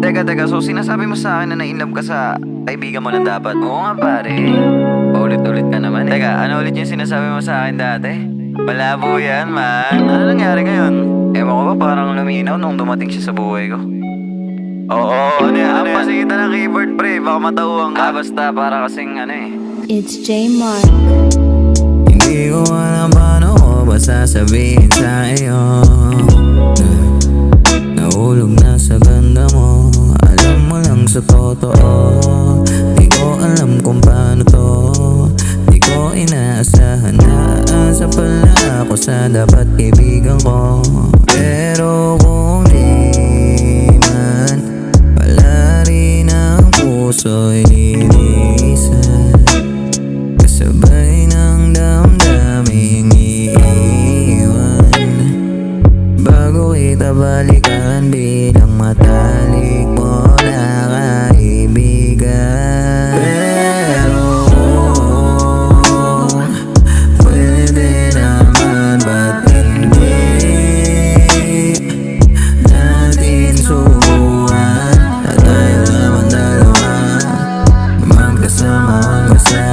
Teka, so sinasabi mo sa akin na na-inlove ka sa kaibigan mo lang dapat? Oo nga pare, paulit-ulit ka naman eh. Teka, ano ulit yung sinasabi mo sa akin dati? Malabo yan man. Ano nangyari ngayon? Ewan ko ba parang luminaw nung dumating siya sa buhay ko. Oo, ano yan? Pasigitan ng keyboard pre, baka matauhan ka. Basta para kasing ano eh. It's J Mark. Hindi ko alam paano ko ba sasabihin sa iyo. Nahulog na sa ganda mo, alam mo lang sa totoo. Di ko alam kung paano to, di ko inaasahan na aasa pala ako sa dapat kaibigan ko. Pero kung di man, wala rin ang puso'y linisan, kasabay ng damdaming iiwan. Bago kita balikan bilang matalik mo na kaibigan. Pero pwede naman, ba't hindi natin subukan na tayo naman dalawa magkasama hanggang sa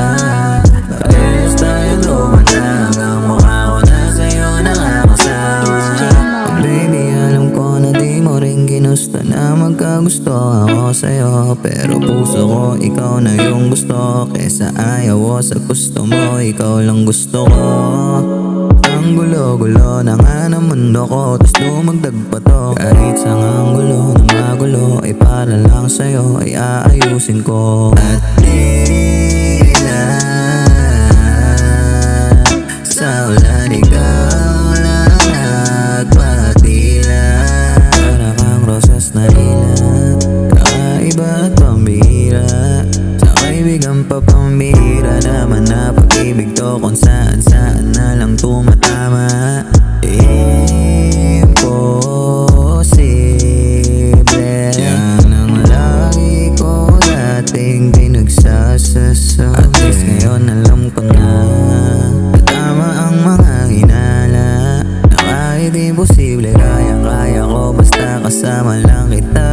parehas tayo lumanda hanggang mukha ko na sa'yo nakakasawa. Baby, alam ko na di mo rin ginusto na magkagusto ako sa'yo, pero puso ko ikaw na yung gusto. Kesa ayaw ko sa gusto mo, ikaw lang gusto ko. Ang gulo-gulo na nga ng mundo ko, tas dumagdag pa to. Kahit sa ang gulo na magulo, ay para lang sa'yo ay aayusin ko. At tila sa ulan ikaw lang nagpatila, para kang rosas na lila, kakaiba at pambihira. Sa kaibigan pa pambihira naman na pag-ibig to, kung saan-saan na lang tumatama. Imposible, yan ang lagi ko dating pinagsasasa. At least ngayon alam ko na tama ang mga hinala, na kahit imposible kaya ko basta kasama lang kita.